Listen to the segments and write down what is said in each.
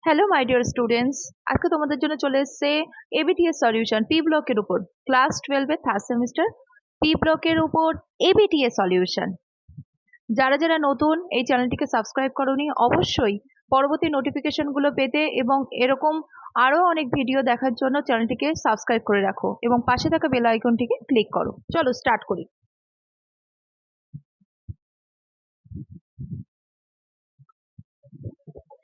Hello my dear students, আজকে তোমাদের জন্য চলে এসেছে এবিটিএস সলিউশন পি ব্লকের উপর। ক্লাস 12 এর থার্ড সেমিস্টার পি ব্লকের উপর এবিটিএস সলিউশন। যারা যারা নতুন এই চ্যানেলটিকে সাবস্ক্রাইব করোনি, অবশ্যই পরবর্তী নোটিফিকেশন গুলো পেতে এবং এরকম আরো অনেক ভিডিও দেখার জন্য চ্যানেলটিকে সাবস্ক্রাইব করে রাখো এবং পাশে থাকা বেল আইকনটিকে ক্লিক করো। চলো স্টার্ট করি।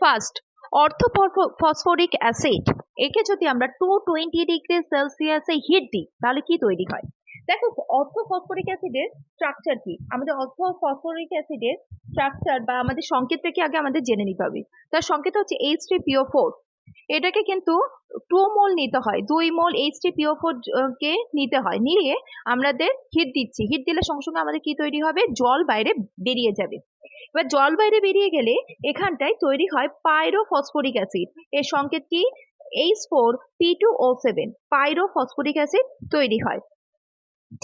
First, orthophosphoric acid. একে যদি আমরা 220 ডিগ্রি সেলসিয়াসে হিট দিই তাহলে কি তৈরি হয়? দেখো, অর্থোফসফরিক অ্যাসিডের স্ট্রাকচার কি? আমাদের অর্থোফসফরিক অ্যাসিডের স্ট্রাকচার বা আমাদের সংকেতটা কি আগে আমাদের জেনে নিতে হবে। তার সংকেত হচ্ছে H3PO4। এটাকে কিন্তু 2 মোল নিতে হয়, 2 মোল H3PO4 কে নিতে হয়। নিয়ে আমাদের হিট দিচ্ছি, হিট দিলে সঙ্গে সঙ্গে আমাদের কি তৈরি হবে? জল বাইরে বেরিয়ে যাবে। এবার জল বাইরে বেরিয়ে গেলে এখানটায় তৈরি হয় পাইরোফসফরিক অ্যাসিড। এর সংকেত কি? H4P2O7 পাইরোফসফরিক অ্যাসিড তৈরি হয়।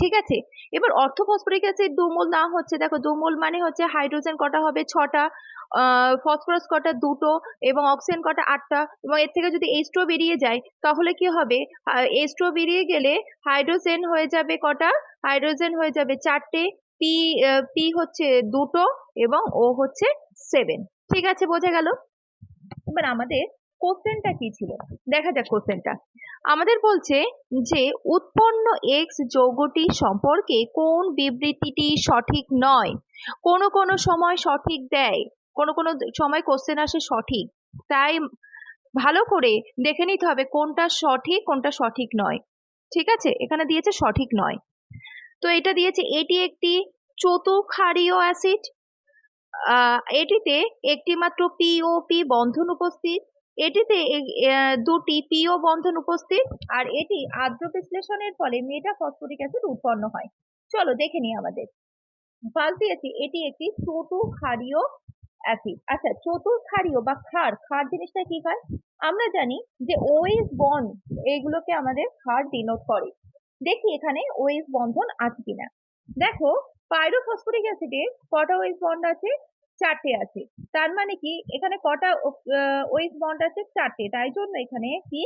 ঠিক আছে, এবার অর্থোফসফরিক অ্যাসিড 2 মোল না হচ্ছে, দেখো 2 মোল মানে হচ্ছে হাইড্রোজেন কটা হবে? 6টা, ফসফরাস কটা? 2টো, এবং অক্সিজেন কটা? 8টা। এবং এর থেকে যদি H2O বেরিয়ে যায় তাহলে কি হবে? H2O বেরিয়ে গেলে হাইড্রোজেন হয়ে যাবে কটা? হাইড্রোজেন হয়ে যাবে 4টে। পি পি হচ্ছে 2টো এবং ও হচ্ছে 7। ঠিক আছে, বোঝা গেল? এবার আমাদের কোশ্চেনটা কি ছিল দেখা যাক। কোশ্চেনটা আমাদের বলছে যে উৎপন্ন এক্স যৌগটি সম্পর্কে কোন বিবৃতিটি সঠিক নয়। কোনো কোনো সময় সঠিক দেয়, কোনো কোনো সময় কোশ্চেন আসে সঠিক। তাই ভালো করে দেখে নিতে হবে কোনটা সঠিক কোনটা সঠিক নয়। ঠিক আছে, এখানে দিয়েছে সঠিক নয়, তো এটা দিয়েছে এটি একটি চতুক্ষারীয় অ্যাসিড। এটিতে একটি মাত্র পিওপি বন্ধন উপস্থিত। এটিতে দুটি পিও বন্ধন উপস্থিত। আর এটি আদ্র বিশ্লেষণের ফলে মেটাফসফরিক অ্যাসিড উৎপন্ন হয়। চলো দেখে নিই। আমাদের ফার্স্ট দিয়েছি এটি একটি চতুক্ষারীয় অ্যাসিড। আচ্ছা, চতুক্ষারীয় বা ক্ষার, ক্ষার জিনিসটা কি হয়? আমরা জানি যে ওএইচ বন্ড, এইগুলোকে আমাদের ক্ষার ডিনোট করে। দেখি এখানে ওএইচ বন্ধন আছে কিনা। দেখো, পাইরোফসফরিক অ্যাসিডে কটা ওএইচ বন্ড আছে? 4টে আছে। তার মানে কি এখানে কটা ওএইচ বন্ড আছে? 4টে। তাই জন্য এখানে কি,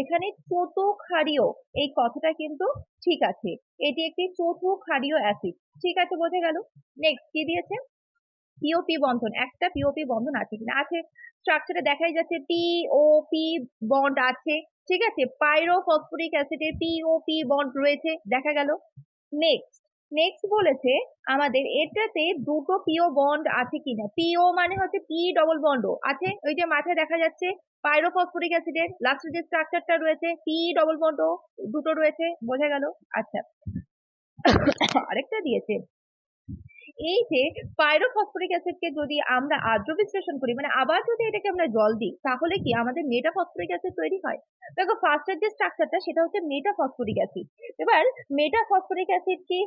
এখানে চতুক্ষারীয় এই কথাটা কিন্তু ঠিক আছে। এটি একটি চতুক্ষারীয় অ্যাসিড। ঠিক আছে, বোঝা গেল? নেক্সট কি দিয়েছে? পিওপি বন্ধন, একটা পিওপি বন্ধন আছে কিনা? আছে, স্ট্রাকচারে দেখাই যাচ্ছে পিওপি বন্ড আছে। ঠিক আছে, পাইরোফসফরিক অ্যাসিডের পিওপি বন্ড রয়েছে, দেখা গেল। নেক্সট নেক্সট বলেছে আমাদের এটাতে দুটো পিও বন্ড আছে কিনা। পিও মানে হচ্ছে পি ডবল বন্ডও আছে, ওই যে মাথায় দেখা যাচ্ছে পাইরোফসফরিক অ্যাসিডের লাস্টের যে স্ট্রাকচারটা রয়েছে পি ডবল বন্ডও দুটো রয়েছে, বোঝা গেল? আচ্ছা, আরেকটা দিয়েছে এই যে পাইরোফসফরিক অ্যাসিডকে যদি আমরা আদ্র বিশ্লেষণ করি, মানে আবার যদি এটাকে আমরা জল দিই তাহলে কি আমাদের মেটাফসফরিক অ্যাসিড তৈরি হয়। দেখো, ফার্স্টের যে স্ট্রাকচারটা সেটা হচ্ছে মেটাফসফরিক অ্যাসিড। এবার মেটাফসফরিক অ্যাসিড কি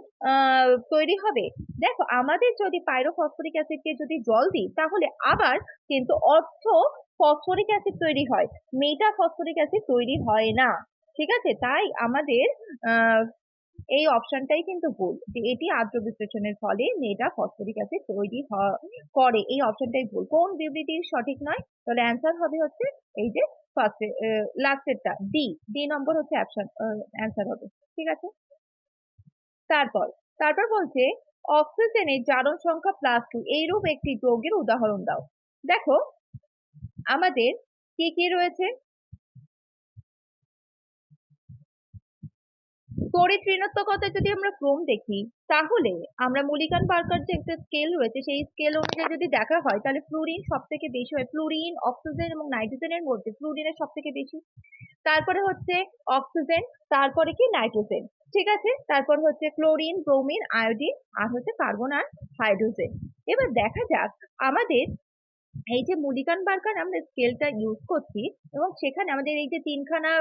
তৈরি হবে? দেখো, আমাদের যদি পাইরোফসফরিক অ্যাসিডকে যদি জল দিই তাহলে আবার কিন্তু অর্থ ফসফরিক অ্যাসিড তৈরি হয়, মেটাফসফরিক অ্যাসিড তৈরি হয় না। ঠিক আছে, তাই আমাদের আহ এই অপশনটাই কিন্তু ভুল, যে এটি আদ্র বিশ্লেষণের ফলে মেটা ফসফরিক অ্যাসিড তৈরি করে, এই অপশনটাই ভুল। কোন বিবৃতি সঠিক নয়? তাহলে অ্যান্সার হবে হচ্ছে এই যে ফার্স্ট লাস্টেরটা, ডি। ডি নম্বর হচ্ছে অ্যান্সার হবে। ঠিক আছে, তারপর তারপর বলছে অক্সিজেনের জারণ সংখ্যা +2 এইরূপ একটি যৌগের উদাহরণ দাও। দেখো, আমাদের কি কি রয়েছে? তড়িৎ ঋণাত্মকতা যদি আমরা ক্রম দেখি তাহলে আমরা মুলিকান বার্কার যে একটা স্কেল রয়েছে সেই স্কেল অনুযায়ী যদি দেখা হয় তাহলে ফ্লুরিন সব থেকে বেশি হয়। ফ্লুরিন, অক্সিজেন এবং নাইট্রোজেনের মধ্যে ফ্লুরিনের সব থেকে বেশি। তারপরে হচ্ছে অক্সিজেন, তারপরে কি নাইট্রোজেন। ঠিক আছে, তারপর হচ্ছে ক্লোরিন, ব্রোমিন, আয়োডিন, আর হচ্ছে কার্বন আর হাইড্রোজেন। এবার দেখা যাক আমাদের এই যে মুলিকান বার্কার আমরা স্কেলটা ইউজ করছি এবং সেখানে আমাদের এই যে তিনখানা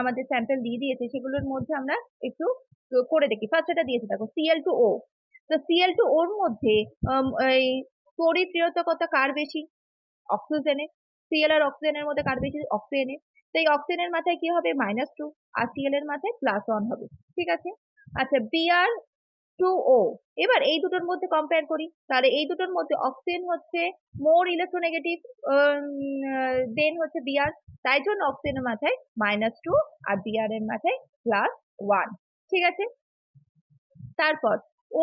আমাদের স্যাম্পল দিয়ে দিয়েছে সেগুলোর মধ্যে আমরা একটু করে দেখি। ফার্স্ট এটা দিয়েছে, দেখো Cl2O। তো Cl2O ওর মধ্যে এই তড়িৎ ঋণাত্মকতা কার বেশি? অক্সিজেনের। Cl আর অক্সিজেনের মধ্যে কার বেশি? অক্সিজেনের। তো এই অক্সিজেনের মাথায় কি হবে? -2, আর Cl এর মাথায় +1 হবে। ঠিক আছে, আচ্ছা, Br 2O। এবার এই দুটোর মধ্যে কম্পেয়ার করি, তাহলে এই দুটোর মধ্যে অক্সিজেন হচ্ছে মোর ইলেকট্রোনেগেটিভ দেন হচ্ছে বিআর, তাই জন্য অক্সিজেনের মাথায় -2 আর বিআর এর মাথায় +1। ঠিক আছে, তারপর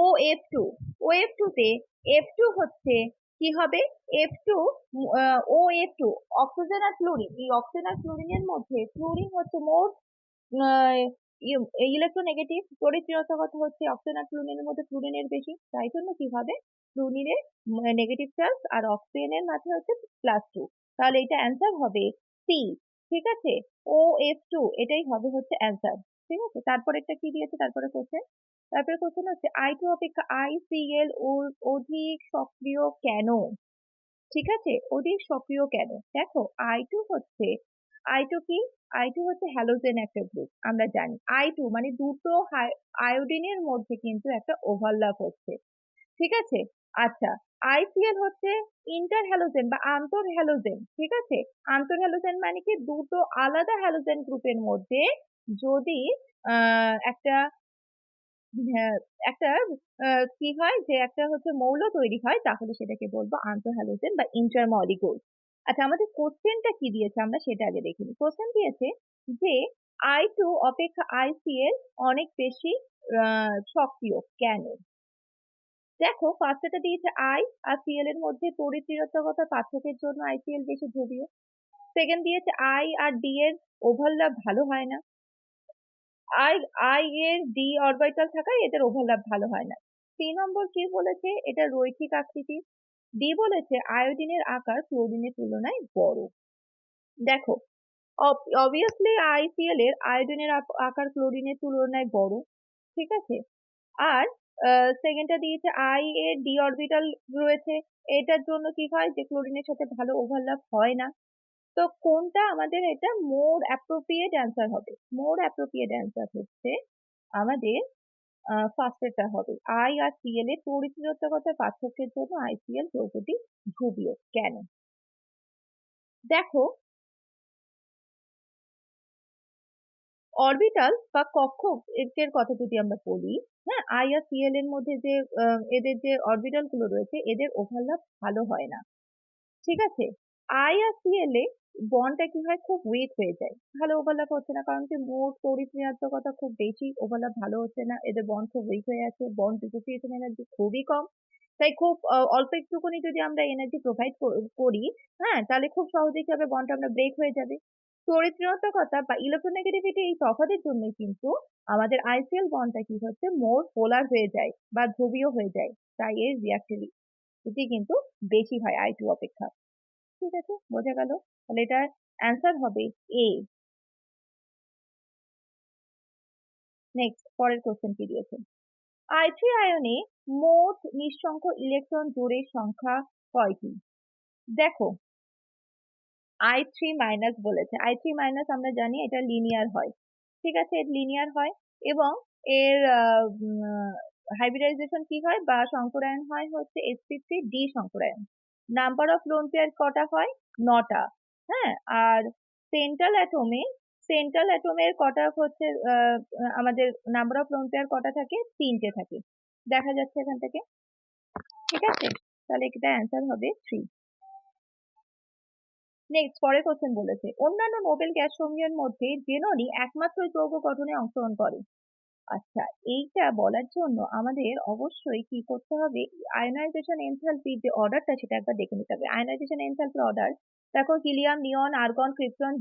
OF2, OF2 তে F2 হচ্ছে কি হবে, F2 OF2 অক্সিজেন আর ক্লোরিন, এই অক্সিজেন আর ক্লোরিনের মধ্যে ক্লোরিন হচ্ছে মোর ইলেকট্রোনেগেটিভ, পরিচিরতা হচ্ছে অক্সিজেন আর ক্লোরিনের মধ্যে ক্লোরিনের বেশি, তাই জন্য কি হবে ক্লোরিনের নেগেটিভ চার্জ আর অক্সিজেনের মাত্রা হচ্ছে +2, তাহলে এটা অ্যান্সার হবে সি। ঠিক আছে, OF2 এটাই হবে হচ্ছে অ্যান্সার। ঠিক আছে, তারপরে একটা কি দিয়েছে, তারপরে কোশ্চেন হচ্ছে I2 অপেক্ষা ICl অধিক সক্রিয় কেন? ঠিক আছে, অধিক সক্রিয় কেন? দেখো I2 হচ্ছে, I2 কি, I2 হচ্ছে হ্যালোজেন একটা গ্রুপ, আমরা জানি I2 মানে দুটো আয়োডিনের মধ্যে কিন্তু একটা ওভারল্যাপ হচ্ছে। ঠিক আছে, আচ্ছা ICl হচ্ছে ইন্টার হ্যালোজেন বা আন্তর হ্যালোজেন। ঠিক আছে, আন্তর হ্যালোজেন মানে কি, দুটো আলাদা হ্যালোজেন গ্রুপের মধ্যে যদি একটা হ্যাঁ, একটা কি হয় যে একটা হচ্ছে মৌল তৈরি হয়, তাহলে সেটাকে বলবো আন্তঃহ্যালোজেন বা ইন্টারমলিকুল। আচ্ছা, আমাদের কোশ্চেনটা কি দিয়েছে আমরা সেটা আগে দেখে নিই। কোশ্চেন দিয়েছে যে I2 অপেক্ষা ICl অনেক বেশি সক্রিয় কেন? দেখো ফার্স্টটা দিয়েছে I আর Cl এর মধ্যে পরিচিরতাগত পার্থক্যের জন্য ICl বেশি ধ্রুবীয়। সেকেন্ড দিয়েছে I আর D এর ওভারল্যাপ ভালো হয় না, আই আই এর ডি অরবিটাল থাকায় এদের ওভারল্যাপ ভালো হয় না। 3 নম্বর কি বলেছে, এটা রৈখিক আকৃতি। ডি বলেছে আয়োডিনের আকার ক্লোরিনের তুলনায় বড়। দেখো অবভিয়াসলি আইসিএল এর আয়োডিনের আকার ক্লোরিনের তুলনায় বড়। ঠিক আছে, আর সেকেন্ডটা দিয়েছে আই এর ডি অরবিটাল রয়েছে, এটার জন্য কি হয় যে ক্লোরিনের সাথে ভালো ওভারল্যাপ হয় না। তো কোনটা আমাদের এটা মোর অ্যাপ্রোপ্রিয়েট অ্যান্সার হবে? মোর অ্যাপ্রোপ্রিয়েট অ্যান্সার হচ্ছে আমাদের ফার্স্টেরটা হবে। আই আর সিএল এর পরিচিরতাগত পার্থক্যের জন্য আইসিএল যৌগটি ধ্রুবীয় কেন? দেখো অরবিটাল বা কক্ষক এর কথা যদি আমরা বলি, হ্যাঁ আই আর সিএল এর মধ্যে যে এদের যে অরবিটাল গুলো রয়েছে এদের ওভারল্যাপ ভালো হয় না। ঠিক আছে, আই আর সিএল এ বন্ডটা কি হয়, খুব উইক হয়ে যায়, ভালো ওভারল্যাপ হচ্ছে না, কারণ কি মোট পরিক্রিয়াত্মকতা খুব বেশি, ওভারল্যাপ ভালো হচ্ছে না, এদের বন্ড খুব উইক হয়ে আছে, বন্ড ডিসোসিয়েশন এনার্জি খুবই কম। তাই খুব অল্প একটুখানি যদি আমরা এনার্জি প্রোভাইড করি, হ্যাঁ তাহলে খুব সহজেই কি হবে, বন্ডটা আমরা ব্রেক হয়ে যাবে। তড়িৎ-ঋণাত্মকতা বা ইলেকট্রোনেগেটিভিটি এই তফাতের জন্যই কিন্তু আমাদের আইসিএল বন্ডটা কি হচ্ছে, মোর পোলার হয়ে যায় বা ধ্রুবীয় হয়ে যায়, তাই এর রিঅ্যাক্টিভিটি কিন্তু বেশি হয় I2 অপেক্ষা। ঠিক আছে, বোঝা গেল, তাহলে এটার অ্যান্সার হবে এ। নেক্সট, পরের কোশ্চেন কি দিয়েছে, I3 আয়নে মোট নিঃসংখ ইলেকট্রন জোড়ের সংখ্যা কয়টি? দেখো I3 বলেছে, I3 আমরা জানি এটা লিনিয়ার হয়। ঠিক আছে, এর লিনিয়ার হয় এবং এর হাইব্রিডাইজেশন কি হয় বা সংকরায়ন হয় হচ্ছে sp3d সংকরায়ন। নাম্বার অফ লোন পেয়ার কটা হয়, 9টা। হ্যাঁ, আর সেন্ট্রাল অ্যাটমে, সেন্ট্রাল অ্যাটমের কটা হচ্ছে আমাদের নাম্বার অফ লোন পেয়ার কটা থাকে, 3টে থাকে, দেখা যাচ্ছে এখান থেকে। ঠিক আছে, তাহলে এটা অ্যান্সার হবে 3। নেক্সট, পরের কোশ্চেন বলেছে অন্যান্য নোবেল গ্যাস সমূহের মধ্যে জেননই একমাত্র যৌগ গঠনে অংশগ্রহণ করে। আচ্ছা, এইটা বলার জন্য আমাদের অবশ্যই কি করতে হবে, আয়নাইজেশন এনথালপির যে অর্ডারটা সেটা একবার দেখে নিতে হবে। আয়নাইজেশন এনথালপির অর্ডার দেখো, হিলিয়াম, নিয়ন, আর্গন, ক্রিপ্টন,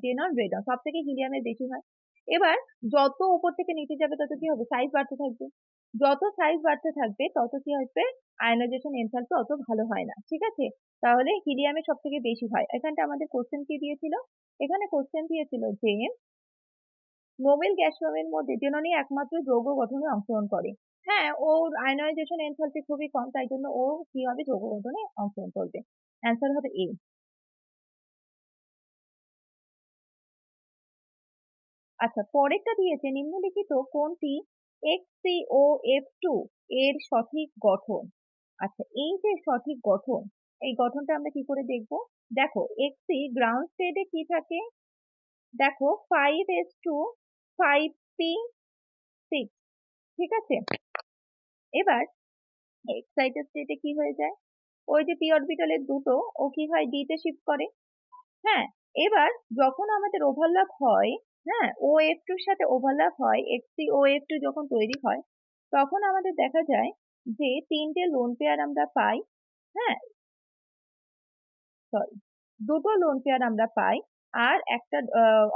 জেনন, রেডন, সব থেকে হিলিয়ামের বেশি হয়। এবার যত উপর থেকে নিচে যাবে তত কি হবে, সাইজ বাড়তে থাকবে, যত সাইজ বাড়তে থাকবে তত কি হবে, আয়নাইজেশন এনথালপি অত ভালো হয় না। ঠিক আছে, তাহলে হিলিয়ামের সব থেকে বেশি হয়। এখানটা আমাদের কোশ্চেন কি দিয়েছিল, এখানে কোশ্চেন দিয়েছিল যে নোবেল গ্যাস সমূহের মধ্যে জেননি একমাত্র যৌগ গঠনে অংশগ্রহণ করে। হ্যাঁ, ওর আয়নাইজেশন এনথালপি খুবই কম, তাই জন্য ও কি হবে, যৌগ গঠনে অংশগ্রহণ করবে। অ্যান্সার হবে এ। আচ্ছা, পরেরটা দিয়েছে নিম্নলিখিত কোনটি HCOF2 এর সঠিক গঠন? আচ্ছা, এই যে সঠিক গঠন, এই গঠনটা আমরা কি করে দেখবো? দেখো Xc গ্রাউন্ড স্টেটে কি থাকে, দেখো 5s2 5p6। ঠিক আছে, এবার এক্সাইটেড স্টেটে কি হয়ে যায়, ওই যে পি অরবিটালের দুটো ও কি হয় ডি তে শিফট করে। হ্যাঁ, এবার যখন আমাদের ওভারল্যাপ হয়, হ্যাঁ ও এফ টুর সাথে ওভারল্যাপ হয়, এক্সি ও এফ টু যখন তৈরি হয় তখন আমাদের দেখা যায় যে তিনটে লোন পেয়ার আমরা পাই। হ্যাঁ, সরি, দুটো লোন পেয়ার আমরা পাই, আর একটা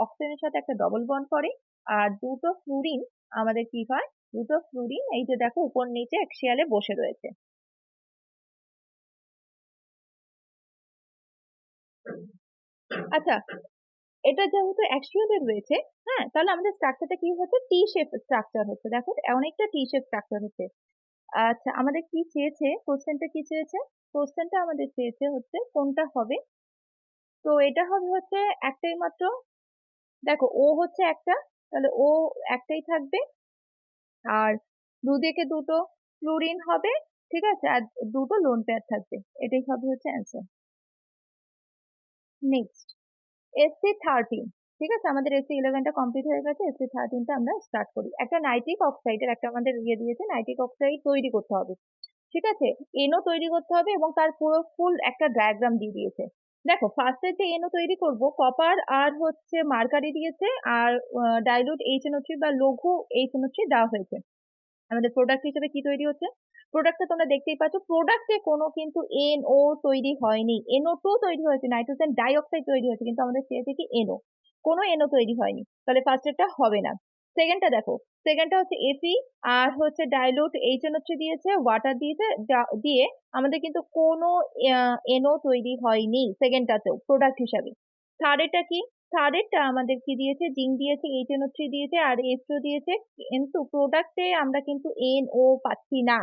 অক্সিজেনের সাথে একটা ডবল বন্ড করে, আর দুটো ফ্লুরিন আমাদের কি হয়, দুটো ফ্লুরিন এই যে দেখো উপর নিচে অ্যাক্সিয়ালে বসে রয়েছে। আচ্ছা, এটা যেহেতু অ্যাক্সিয়ালে রয়েছে, হ্যাঁ তাহলে আমাদের স্ট্রাকচারটা কি হচ্ছে, টি শেপ স্ট্রাকচার হচ্ছে, দেখো অনেকটা টি শেপ স্ট্রাকচার হচ্ছে। আচ্ছা, আমাদের কি চেয়েছে, কোশ্চেনটা কি চেয়েছে, কোশ্চেনটা আমাদের চেয়েছে হচ্ছে কোনটা হবে। তো এটা হবে হচ্ছে একটাই মাত্র, দেখো ও হচ্ছে একটা, তাহলে ও একটাই থাকবে, আর দুদিকে দুটো ফ্লুরিন হবে, ঠিক আছে, আর দুটো লোন পেয়ার থাকবে, এটাই হবে হচ্ছে অ্যান্সার। নেক্সট, SC13, ঠিক আছে, আমাদের SC11টা কমপ্লিট হয়ে গেছে, SC13টা আমরা স্টার্ট করি। একটা নাইট্রিক অক্সাইডের একটা আমাদের ইয়ে দিয়েছে, নাইট্রিক অক্সাইড তৈরি করতে হবে, ঠিক আছে, এনও তৈরি করতে হবে, এবং তার পুরো ফুল একটা ডায়াগ্রাম দিয়ে দিয়েছে। দেখো ফার্স্টে যে এনও তৈরি করব, কপার আর হচ্ছে মার্কারি দিয়েছে, আর ডাইলুট HNO3 বা লঘু HNO3 দেওয়া হয়েছে। আমাদের প্রোডাক্ট হিসেবে কি তৈরি হচ্ছে, প্রোডাক্টটা তোমরা দেখতেই পাচ্ছ, প্রোডাক্টে কোনো কিন্তু NO তৈরি হয়নি, NO2 তৈরি হয়েছে, নাইট্রোজেন ডাইঅক্সাইড তৈরি হয়েছে, কিন্তু আমাদের চেয়েছে কি NO, কোনো NO তৈরি হয়নি, তাহলে ফার্স্টেরটা হবে না। সেকেন্ডটা দেখো, সেকেন্ডটা হচ্ছে Fe আর হচ্ছে ডাইলুট HNO3 দিয়েছে, ওয়াটার দিয়েছে, দিয়ে আমাদের কিন্তু কোনো NO তৈরি হয়নি সেকেন্ডটাতেও প্রোডাক্ট হিসাবে। থার্ডেরটা কি, থার্ডেরটা আমাদের কি দিয়েছে, জিঙ্ক দিয়েছে, HNO3 দিয়েছে, আর H2 দিয়েছে, কিন্তু প্রোডাক্টে আমরা কিন্তু NO পাচ্ছি না,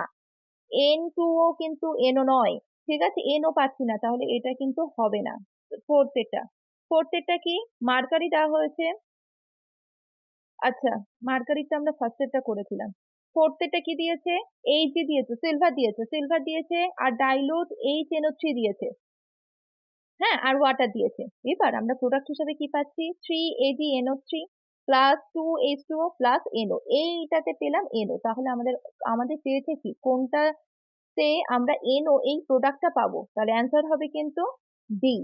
N2ও কিন্তু NO নয়, ঠিক আছে, NO পাচ্ছি না, তাহলে এটা কিন্তু হবে না। ফোর্থেরটা, ফোর্থেরটা কি, মার্কারি দেওয়া হয়েছে, আচ্ছা মার্কারিটা আমরা ফার্স্টেরটা করেছিলাম। ফোর্থেরটা কি দিয়েছে, এইচ দিয়েছে, সিলভার দিয়েছে, সিলভার দিয়েছে, আর ডাইলুট HNO3 দিয়েছে, হ্যাঁ, আর ওয়াটার দিয়েছে। এবার আমরা প্রোডাক্ট হিসেবে কি পাচ্ছি, 3AgNO3 plus 2H2O plus NO, এইটাতে পেলাম NO, তাহলে আমাদের আমাদের চেয়েছে কি, কোনটাতে আমরা NO এই প্রোডাক্টটা পাবো, তাহলে অ্যান্সার হবে কিন্তু ডি,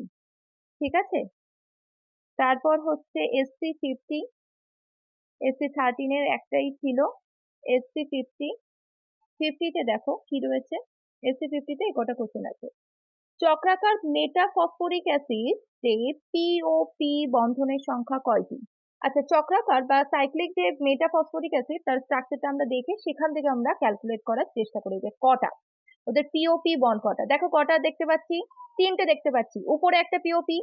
ঠিক আছে। তারপর হচ্ছে SC50, SC13 এর একটাই ছিল, SC50, 50তে দেখো কি রয়েছে, SC50তে কটা কোশ্চেন আছে। চক্রাকার মেটাফসফরিক অ্যাসিড তে পিওপি বন্ধনের সংখ্যা কয়টি। আচ্ছা, চক্রাকার বা সাইক্লিক যে মেটাফসফরিক অ্যাসিড তার স্ট্রাকচারটা আমরা দেখে সেখান থেকে আমরা ক্যালকুলেট করার চেষ্টা করি যে কটা, ওদের পিওপি বন্ড কটা, দেখো কটা দেখতে পাচ্ছি, তিনটে দেখতে পাচ্ছি, উপরে একটা পিওপি,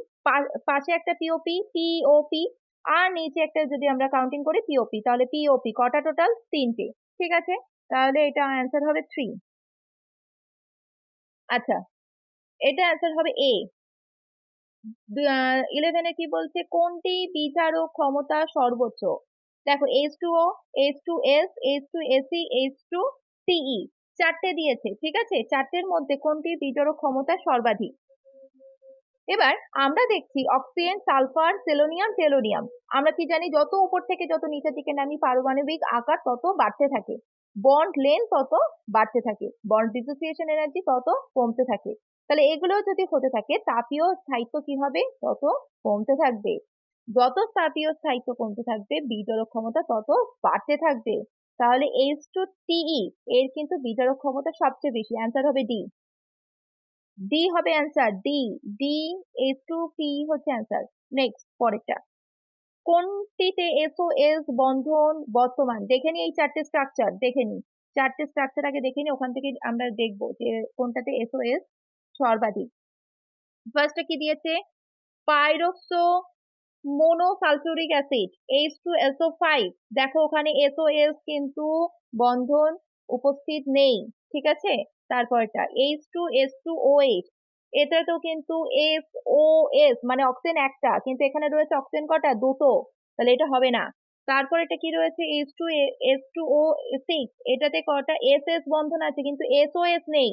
পাশে একটা পিওপি, পিওপি, আর নিচে একটা যদি আমরা কাউন্টিং করি পিওপি, তাহলে পিওপি কটা টোটাল, তিনটে, ঠিক আছে, তাহলে এটা অ্যান্সার হবে 3। আচ্ছা, এটা অ্যান্সার হবে এ। 11-এ কি বলছে, কোনটি বিচারক ক্ষমতা সর্বোচ্চ, দেখো H2O, H2S, H2Se, H2Ce, চারটে দিয়েছে, ঠিক আছে, চারটের মধ্যে কোনটি বিজারক ক্ষমতা সর্বাধিক। এবার আমরা দেখছি অক্সিজেন, সালফার, সেলোনিয়াম, টেলোনিয়াম, আমরা কি জানি, যত উপর থেকে যত নিচের দিকে নামি পারমাণবিক আকার তত বাড়তে থাকে, বন্ড লেন্থ তত বাড়তে থাকে, বন্ড ডিসোসিয়েশন এনার্জি তত কমতে থাকে, তাহলে এগুলো যদি হতে থাকে তাপীয় স্থায়িত্ব কি হবে, তত কমতে থাকবে, যত তাপীয় স্থায়িত্ব কমতে থাকবে বিজারক ক্ষমতা তত বাড়তে থাকবে, তাহলে H2TE এর কিন্তু বিজারক ক্ষমতা সবচেয়ে বেশি, অ্যান্সার হবে ডি, ডি হবে অ্যান্সার, ডি, ডি, H2P হচ্ছে অ্যান্সার। নেক্সট, পরেরটা, কোনটিতে SOS বন্ধন বর্তমান, দেখে নি এই চারটে স্ট্রাকচার, দেখে নি চারটে স্ট্রাকচার আগে দেখে নি, ওখান থেকে আমরা দেখবো যে কোনটাতে SOS সর্বাধিক। ফার্স্টে কি দিয়েছে, পাইরক্সো মোনোসালফিউরিক অ্যাসিড, H2SO5, দেখো ওখানে SOS কিন্তু বন্ধন উপস্থিত নেই, ঠিক আছে, তারপরটা H2S2OH, এটাতেও কিন্তু SOS মানে অক্সিজেন একটা, কিন্তু এখানে রয়েছে অক্সিজেন কটা, দুটো, তাহলে এটা হবে না। তারপর এটা কি রয়েছে, H2S2O6, এটাতে কটা SS বন্ধন আছে কিন্তু SOS নেই,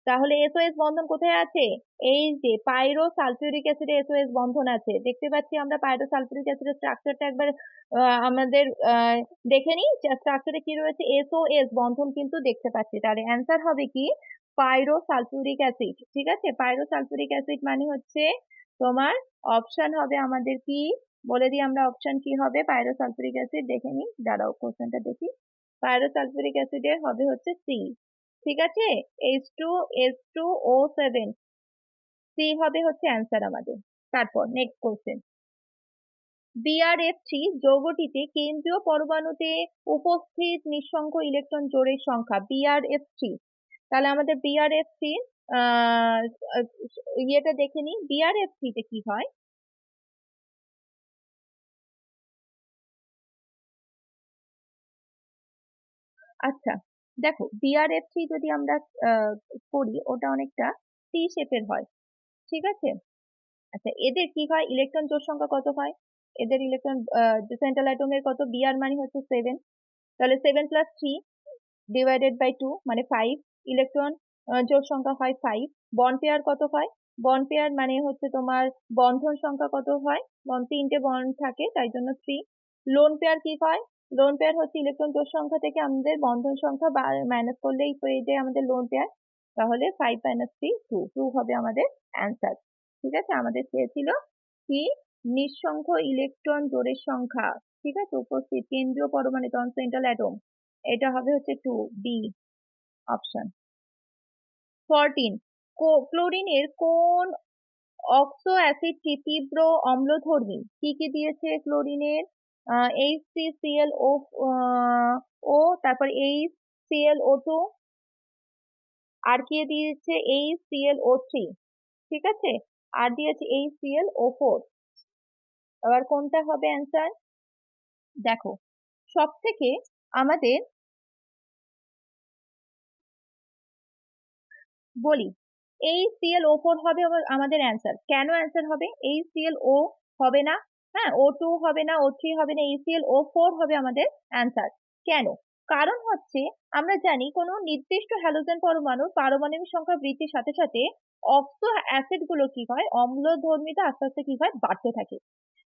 তাহলে এসওএস বন্ধন কোথায় আছে? এই যে পাইরো সালফিউরিক অ্যাসিডে এসওএস বন্ধন আছে, দেখতে পাচ্ছি আমরা পাইরো সালফিউরিক অ্যাসিডের স্ট্রাকচারটা একবার আমাদের দেখে নিই। স্ট্রাকচারে কি রয়েছে? এসওএস বন্ধন কিন্তু দেখতে পাচ্ছি। তাহলে অ্যান্সার হবে কি? পাইরো সালফিউরিক অ্যাসিড। ঠিক আছে, পাইরো সালফিউরিক অ্যাসিড মানে হচ্ছে তোমার অপশন হবে আমাদের কি, বলে দিই আমরা অপশন কি হবে। পাইরো সালফিউরিক অ্যাসিড দেখে নিই, দাঁড়াও কোশ্চেনটা দেখি। পাইরো সালফিউরিক অ্যাসিডের হবে হচ্ছে সি। ঠিক আছে, H2S2O7, সি হবে হচ্ছে অ্যান্সার আমাদের। তারপর নেক্সট কোশ্চেন, BrF3 যৌগটিতে কেন্দ্রীয় পরমাণুতে উপস্থিত নিঃসংখ্য ইলেকট্রন জোড়ের সংখ্যা। BrF3, তাহলে আমাদের BrF3 আহ আহ, ইয়েটা দেখে নিই, BrF3 তে কি হয়। আচ্ছা, দেখো BrF3 যদি আমরা আহ, করি, ওটা অনেকটা টি শেপের হয়। ঠিক আছে, আচ্ছা এদের কি হয়, ইলেকট্রন জোড় সংখ্যা কত হয়? এদের ইলেকট্রন সেন্ট্রাল অ্যাটমের কত? Br মানে হচ্ছে 7, তাহলে 7+3 ডিভাইডেড বাই 2 মানে 5। ইলেকট্রন জোড় সংখ্যা হয় 5। বন্ড পেয়ার কত হয়? বন্ড পেয়ার মানে হচ্ছে তোমার বন্ধন সংখ্যা কত হয়? তিনটে বন্ড থাকে, তাই জন্য 3। লোন পেয়ার কি হয়? লোন পেয়ার হচ্ছে ইলেকট্রন জোড় সংখ্যা থেকে আমাদের বন্ধন সংখ্যা মাইনাস করলেই পেয়ে যায় আমাদের লোন পেয়ার। তাহলে 5 - 3 2, 2 হবে আমাদের অ্যান্সার। ঠিক আছে, আমাদের চেয়েছিল কি? নিঃসংখ্য ইলেকট্রন জোড়ের সংখ্যা। ঠিক আছে, উপস্থিত কেন্দ্রীয় পরমাণু নন সেন্ট্রাল অ্যাটম, এটা হবে হচ্ছে 2, বি অপশন। 14, ক্লোরিনের কোন অক্সো অ্যাসিডটি তীব্র অম্লধর্মী? কি কি দিয়েছে ক্লোরিনের? HCClO, ও তারপর HClO2, আর কি দিয়েছে? HClO3। ঠিক আছে, আর দিয়েছে HClO4। এবার কোনটা হবে অ্যান্সার? দেখো, সব থেকে আমাদের বলি, HClO4 হবে আমাদের অ্যান্সার। কেন অ্যান্সার হবে? HClO হবে না, হ্যাঁ O2 হবে না, O3 হবে না, HClO4 হবে আমাদের অ্যান্সার। কেন? কারণ হচ্ছে আমরা জানি কোনো নির্দিষ্ট হ্যালোজেন পরমাণুর পারমাণবিক সংখ্যা বৃদ্ধির সাথে সাথে অক্সো অ্যাসিড গুলো কি হয়, অম্লধর্মিতা আস্তে আস্তে কি হয়, বাড়তে থাকে।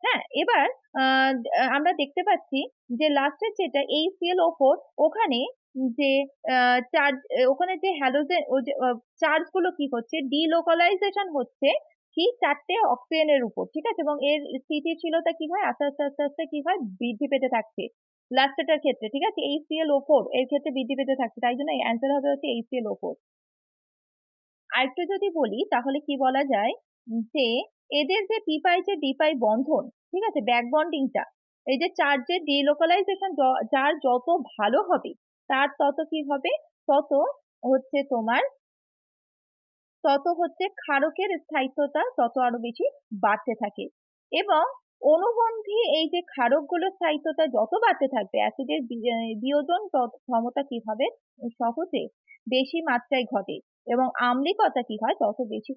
হ্যাঁ, এবার আমরা দেখতে পাচ্ছি যে লাস্টের যেটা HClO4, ওখানে যে চার্জ, ওখানে যে হ্যালোজেন ও যে চার্জ গুলো কি হচ্ছে, ডিলোকালাইজেশন হচ্ছে কি 4টে অক্সিজেনের উপর। ঠিক আছে, এবং এর স্থিতিশীলতা কি হয়, আস্তে আস্তে আস্তে আস্তে কি হয়, বৃদ্ধি পেতে থাকছে লাস্টেটার ক্ষেত্রে। ঠিক আছে, HClO4 এর ক্ষেত্রে বৃদ্ধি পেতে থাকছে, তাই জন্য অ্যান্সার হবে হচ্ছে HClO4। আরেকটু যদি বলি তাহলে কি বলা যায়, যে এদের যে পি যে ডি বন্ধন, ঠিক আছে, ব্যাক বন্ডিংটা, এই যে চার্জের ডিলোকালাইজেশন যার যত ভালো হবে, তার তত কি হবে, তত হচ্ছে তোমার, তত হচ্ছে ক্ষারকের স্থায়িত্বতা তত আরো বেশি বাড়তে থাকে। এবং অনুবন্ধী এই যে ক্ষারকগুলোর স্থায়িত্বতা যত বাড়তে থাকবে, অ্যাসিডের বিয়োজন ক্ষমতা কি হবে, সহজে বেশি মাত্রায় ঘটে, এবং আম্লিকতা কি হয়, তত বেশি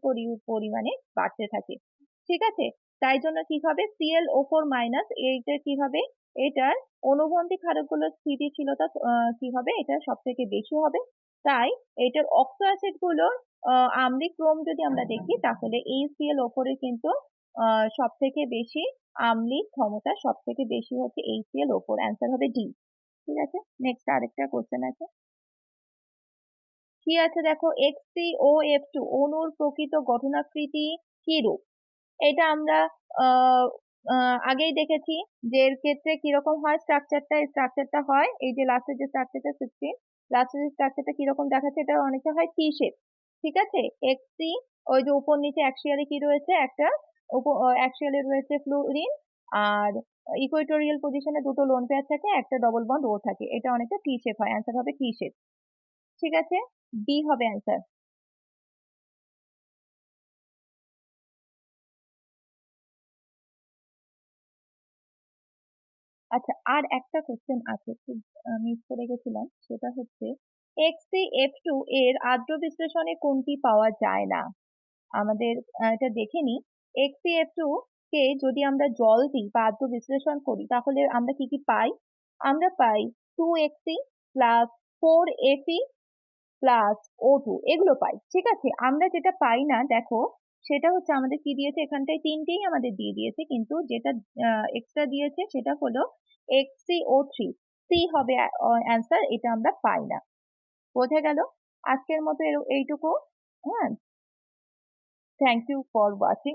পরিমাণে বাড়তে থাকে। ঠিক আছে, তাই জন্য কি হবে, ClO4- এইটা কি হবে, এটার অনুবন্ধী ক্ষারকগুলোর স্থিতিশীলতা কি হবে, এটা সব থেকে বেশি হবে। তাই এটার অক্সো অ্যাসিড গুলোর আম্লিক ক্রম যদি আমরা দেখি, তাহলে HClO4 এর কিন্তু সব থেকে বেশি আম্লিক ক্ষমতা সব থেকে বেশি হচ্ছে HClO4, অ্যান্সার হবে ডি। ঠিক আছে, নেক্সট আরেকটা কোশ্চেন আছে। কি আছে দেখো, HCOF2 অণুর প্রকৃত গঠনাকৃতি কি রূপ? এটা আমরা আহ আগেই দেখেছি যে এর ক্ষেত্রে কিরকম হয় স্ট্রাকচারটা। স্ট্রাকচারটা হয় এই যে লাস্টের যে স্ট্রাকচারটা 16, লাস্টের যে স্ট্রাকচারটা কিরকম দেখাচ্ছে, এটা অনেকটা হয় টি শেপ। ঠিক আছে, এক্সি, ওই যে উপর নিচে অ্যাক্সিয়ালে কি রয়েছে, একটা অ্যাক্সিয়ালে রয়েছে ফ্লুরিন, আর ইকুয়েটোরিয়াল পজিশনে দুটো লোন পেয়ার থাকে, একটা ডবল বন্ড ও থাকে, এটা অনেকটা টি শেপ হয়, অ্যান্সার হবে টি শেপ। ঠিক আছে, বি হবে অ্যান্সার। আচ্ছা, আর একটা কোশ্চেন আছে, খুব মিস করে গেছিলাম, সেটা হচ্ছে HCF2 এর আদ্র বিশ্লেষণে কোনটি পাওয়া যায় না? আমাদের এটা দেখে নিই। HCF2 কে যদি আমরা জল দিই বা আদ্র বিশ্লেষণ করি, তাহলে আমরা কি কি পাই? আমরা পাই 2Xe plus 4Fe plus O2 এগুলো পাই। ঠিক আছে, আমরা যেটা পাই না দেখো, সেটা হচ্ছে আমাদের কি দিয়েছে, এখানটায় তিনটেই আমাদের দিয়ে দিয়েছে, কিন্তু যেটা এক্সট্রা দিয়েছে সেটা হলো HCO3। সি হবে অ্যান্সার, এটা আমরা পাই না। বোঝা গেল? আজকের মতো এইটুকু। হ্যাঁ, থ্যাংক ইউ ফর ওয়াচিং।